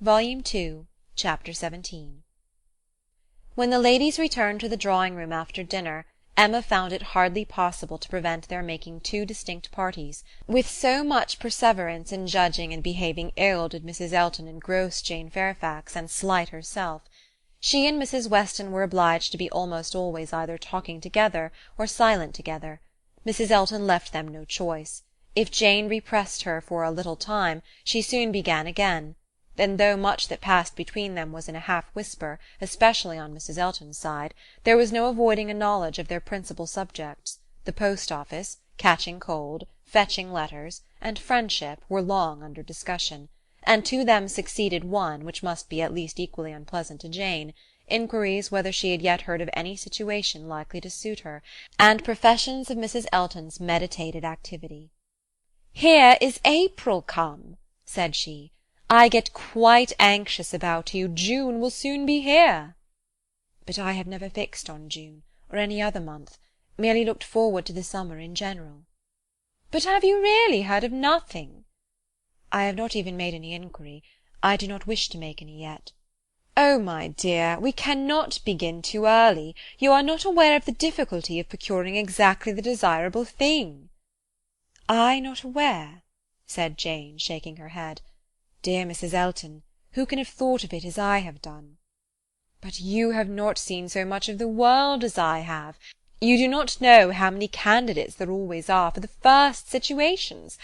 Volume 2, Chapter 17. When the ladies returned to the drawing-room after dinner, Emma found it hardly possible to prevent their making two distinct parties. With so much perseverance in judging and behaving ill did Mrs. Elton engross Jane Fairfax and slight herself. She and Mrs. Weston were obliged to be almost always either talking together or silent together. Mrs. Elton left them no choice. If Jane repressed her for a little time, she soon began again. Then, though much that passed between them was in a half-whisper, especially on Mrs. Elton's side, there was no avoiding a knowledge of their principal subjects. The post-office, catching cold, fetching letters, and friendship were long under discussion, and to them succeeded one, which must be at least equally unpleasant to Jane, inquiries whether she had yet heard of any situation likely to suit her, and professions of Mrs. Elton's meditated activity. "Here is April come," said she. "I get quite anxious about you. June will soon be here." "But I have never fixed on June, or any other month, merely looked forward to the summer in general." "But have you really heard of nothing?" "I have not even made any inquiry. I do not wish to make any yet." "Oh, my dear, we cannot begin too early. You are not aware of the difficulty of procuring exactly the desirable thing." "I not aware?" said Jane, shaking her head. "Dear Mrs. Elton, who can have thought of it as I have done?" "But you have not seen so much of the world as I have. You do not know how many candidates there always are for the first situations.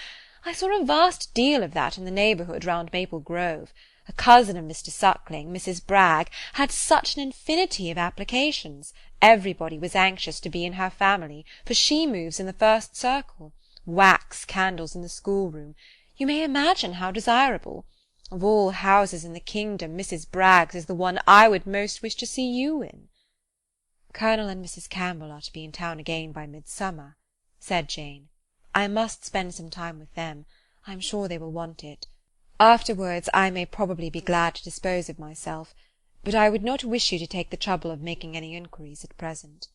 I saw a vast deal of that in the neighbourhood round Maple Grove. A cousin of Mr. Suckling, Mrs. Bragg, had such an infinity of applications. Everybody was anxious to be in her family, for she moves in the first circle. Wax candles in the schoolroom. You may imagine how desirable. Of all houses in the kingdom, Mrs. Bragg's is the one I would most wish to see you in." "Colonel and Mrs. Campbell are to be in town again by midsummer," said Jane. "I must spend some time with them. I am sure they will want it. Afterwards I may probably be glad to dispose of myself, but I would not wish you to take the trouble of making any inquiries at present."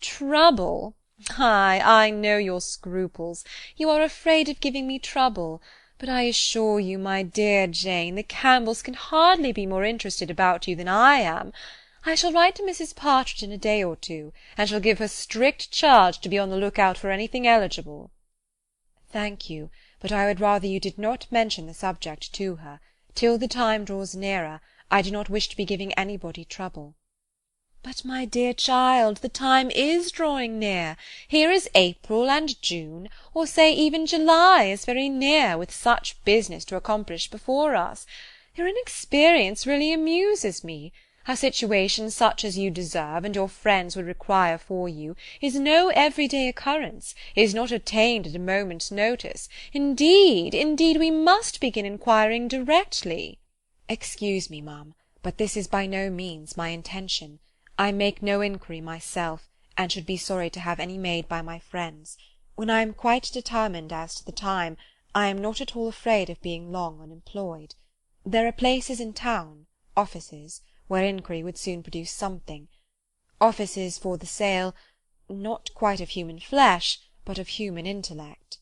"Trouble! Ay, I know your scruples. You are afraid of giving me trouble. But I assure you, my dear Jane, the Campbells can hardly be more interested about you than I am. I shall write to Mrs. Partridge in a day or two, and shall give her strict charge to be on the look-out for anything eligible." "Thank you, but I would rather you did not mention the subject to her. Till the time draws nearer, I do not wish to be giving anybody trouble." "But, my dear child, the time is drawing near. Here is April and June, or say even July, is very near, with such business to accomplish before us. Your inexperience really amuses me. A situation such as you deserve, and your friends would require for you, is no everyday occurrence, is not attained at a moment's notice. Indeed, we must begin inquiring directly." "Excuse me, ma'am, but this is by no means my intention. I make no inquiry myself, and should be sorry to have any made by my friends. When I am quite determined as to the time, I am not at all afraid of being long unemployed. There are places in town, offices, where inquiry would soon produce something. Offices for the sale, not quite of human flesh, but of human intellect."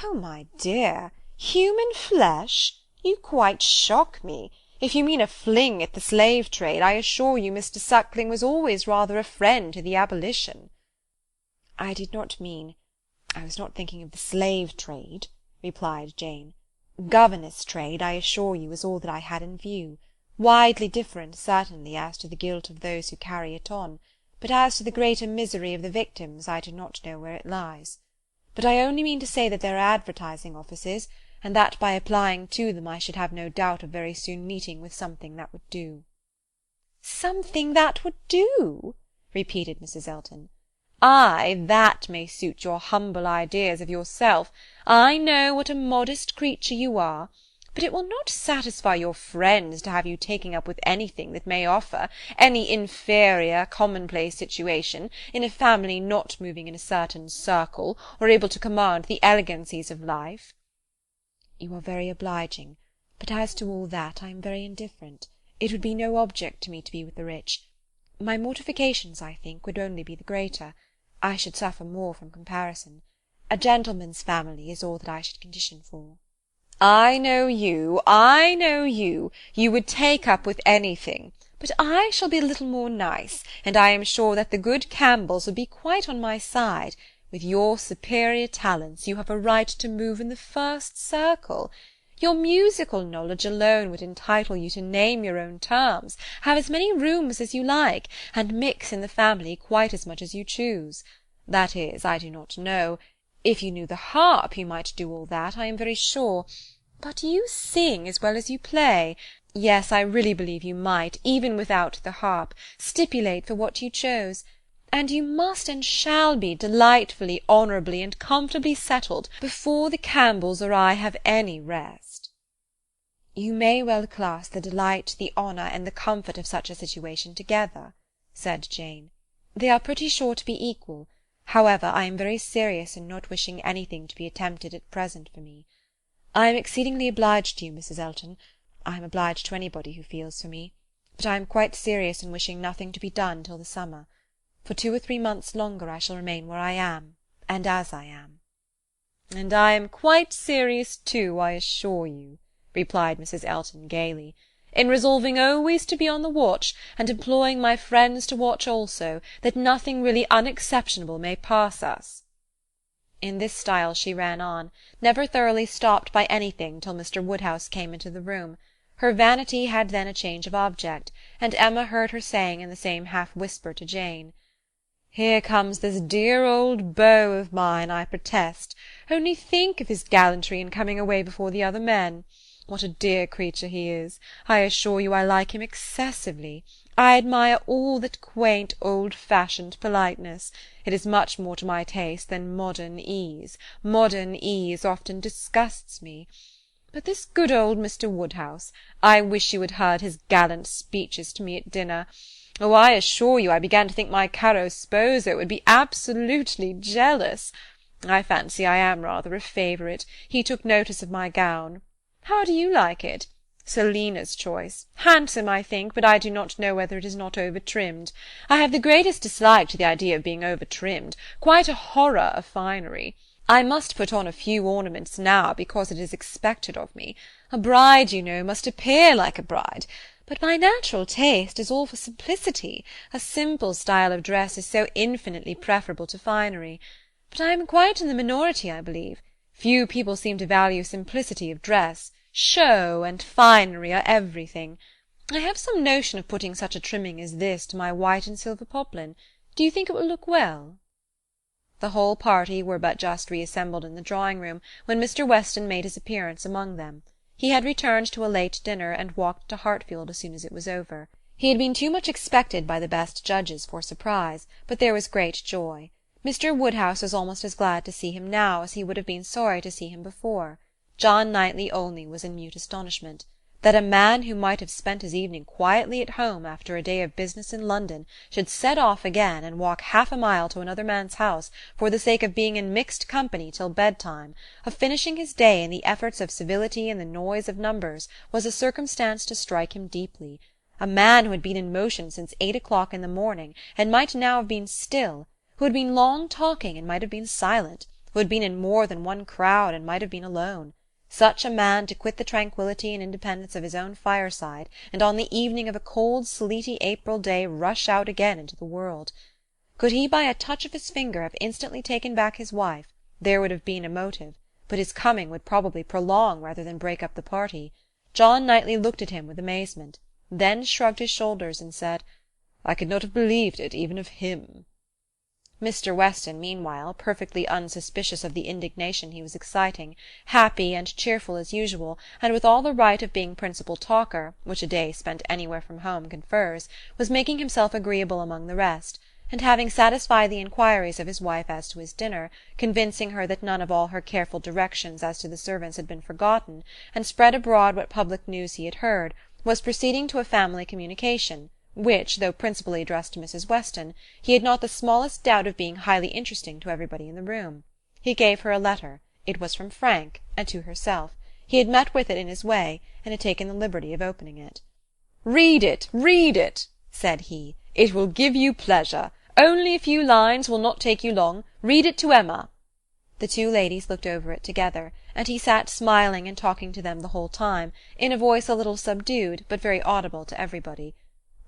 "Oh, my dear, human flesh! You quite shock me. If you mean a fling at the slave trade, I assure you Mr. Suckling was always rather a friend to the abolition." "I was not thinking of the slave trade," replied Jane. "Governess trade, I assure you, is all that I had in view. Widely different, certainly, as to the guilt of those who carry it on, but as to the greater misery of the victims, I do not know where it lies. But I only mean to say that there are advertising offices, and that by applying to them I should have no doubt of very soon meeting with something that would do." "Something that would do?" repeated Mrs. Elton. "Ay, that may suit your humble ideas of yourself. I know what a modest creature you are. But it will not satisfy your friends to have you taking up with anything that may offer, any inferior, commonplace situation, in a family not moving in a certain circle, or able to command the elegancies of life." "You are very obliging, but as to all that I am very indifferent. It would be no object to me to be with the rich. My mortifications, I think, would only be the greater. I should suffer more from comparison. A gentleman's family is all that I should condition for." I know you. You would take up with anything. But I shall be a little more nice, and I am sure that the good Campbells will be quite on my side. With your superior talents, you have a right to move in the first circle. Your musical knowledge alone would entitle you to name your own terms, have as many rooms as you like, and mix in the family quite as much as you choose. That is, I do not know. If you knew the harp, you might do all that, I am very sure. But you sing as well as you play. Yes, I really believe you might, even without the harp, stipulate for what you chose. And you must and shall be delightfully, honourably, and comfortably settled before the Campbells or I have any rest. You may well class the delight, the honour, and the comfort of such a situation together, said Jane. They are pretty sure to be equal. However, I am very serious in not wishing anything to be attempted at present for me. I am exceedingly obliged to you, Mrs. Elton. I am obliged to anybody who feels for me, but I am quite serious in wishing nothing to be done till the summer. For 2 or 3 months longer I shall remain where I am, and as I am. And I am quite serious too, I assure you, replied Mrs. Elton gaily, in resolving always to be on the watch, and employing my friends to watch also, that nothing really unexceptionable may pass us. In this style she ran on, never thoroughly stopped by anything till Mr. Woodhouse came into the room. Her vanity had then a change of object, and Emma heard her saying in the same half-whisper to Jane, "Here comes this dear old beau of mine, I protest. Only think of his gallantry in coming away before the other men. What a dear creature he is! I assure you I like him excessively. I admire all that quaint, old-fashioned politeness. It is much more to my taste than modern ease. Modern ease often disgusts me. But this good old Mr. Woodhouse, I wish you had heard his gallant speeches to me at dinner. Oh, I assure you I began to think my caro sposo would be absolutely jealous. I fancy I am rather a favourite. He took notice of my gown. How do you like it? Selina's choice. Handsome, I think, but I do not know whether it is not over-trimmed. I have the greatest dislike to the idea of being over-trimmed, quite a horror of finery. I must put on a few ornaments now, because it is expected of me. A bride, you know, must appear like a bride. But my natural taste is all for simplicity. A simple style of dress is so infinitely preferable to finery. But I am quite in the minority, I believe. Few people seem to value simplicity of dress. Show and finery are everything. I have some notion of putting such a trimming as this to my white and silver poplin. Do you think it will look well?" The whole party were but just reassembled in the drawing-room when Mr. Weston made his appearance among them. He had returned to a late dinner, and walked to Hartfield as soon as it was over. He had been too much expected by the best judges for surprise, but there was great joy. Mr. Woodhouse was almost as glad to see him now as he would have been sorry to see him before. John Knightley only was in mute astonishment. That a man who might have spent his evening quietly at home after a day of business in London should set off again and walk half a mile to another man's house for the sake of being in mixed company till bedtime, of finishing his day in the efforts of civility and the noise of numbers, was a circumstance to strike him deeply. A man who had been in motion since 8 o'clock in the morning, and might now have been still, who had been long talking and might have been silent, who had been in more than one crowd and might have been alone. Such a man to quit the tranquillity and independence of his own fireside, and on the evening of a cold, sleety April day rush out again into the world. Could he by a touch of his finger have instantly taken back his wife, there would have been a motive, but his coming would probably prolong rather than break up the party. John Knightley looked at him with amazement, then shrugged his shoulders and said, "I could not have believed it even of him." Mr. Weston, meanwhile, perfectly unsuspicious of the indignation he was exciting, happy and cheerful as usual, and with all the right of being principal talker, which a day spent anywhere from home confers, was making himself agreeable among the rest, and having satisfied the inquiries of his wife as to his dinner, convincing her that none of all her careful directions as to the servants had been forgotten, and spread abroad what public news he had heard, was proceeding to a family communication, which, though principally addressed to Mrs. Weston, he had not the smallest doubt of being highly interesting to everybody in the room. He gave her a letter. It was from Frank, and to herself. He had met with it in his way, and had taken the liberty of opening it. "Read it," said he. "It will give you pleasure. Only a few lines will not take you long. Read it to Emma." The two ladies looked over it together, and he sat smiling and talking to them the whole time, in a voice a little subdued, but very audible to everybody.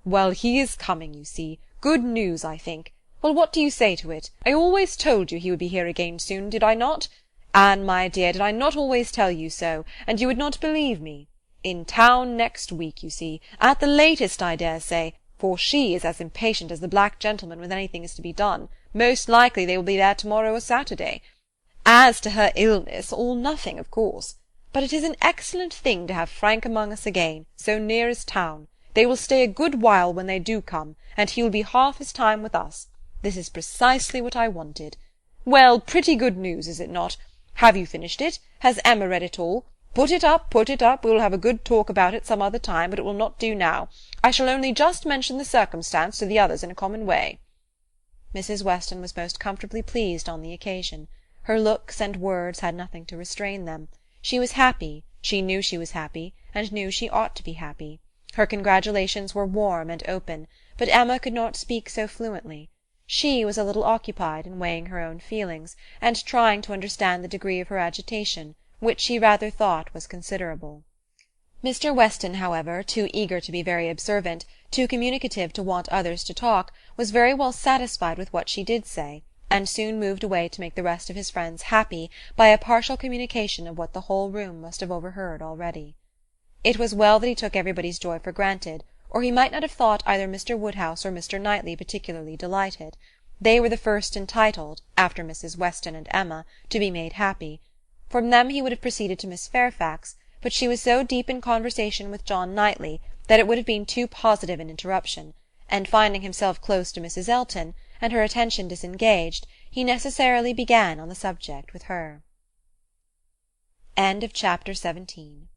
"Well, he is coming, you see. Good news, I think. Well, what do you say to it? I always told you he would be here again soon, did I not? Anne, my dear, did I not always tell you so, and you would not believe me? In town next week, you see, at the latest, I dare say, for she is as impatient as the black gentleman when anything is to be done. Most likely they will be there to-morrow or Saturday. As to her illness, all nothing, of course. But it is an excellent thing to have Frank among us again, so near as town. They will stay a good while when they do come, and he will be half his time with us. This is precisely what I wanted. Well, pretty good news, is it not? Have you finished it? Has Emma read it all? Put it up, put it up. We will have a good talk about it some other time, but it will not do now. I shall only just mention the circumstance to the others in a common way. Mrs. Weston was most comfortably pleased on the occasion. Her looks and words had nothing to restrain them. She was happy, she knew she was happy, and knew she ought to be happy. Her congratulations were warm and open, but Emma could not speak so fluently. She was a little occupied in weighing her own feelings, and trying to understand the degree of her agitation, which she rather thought was considerable. Mr. Weston, however, too eager to be very observant, too communicative to want others to talk, was very well satisfied with what she did say, and soon moved away to make the rest of his friends happy by a partial communication of what the whole room must have overheard already. It was well that he took everybody's joy for granted, or he might not have thought either Mr. Woodhouse or Mr. Knightley particularly delighted. They were the first entitled, after Mrs. Weston and Emma, to be made happy. From them he would have proceeded to Miss Fairfax, but she was so deep in conversation with John Knightley that it would have been too positive an interruption, and finding himself close to Mrs. Elton, and her attention disengaged, he necessarily began on the subject with her. Chapter 18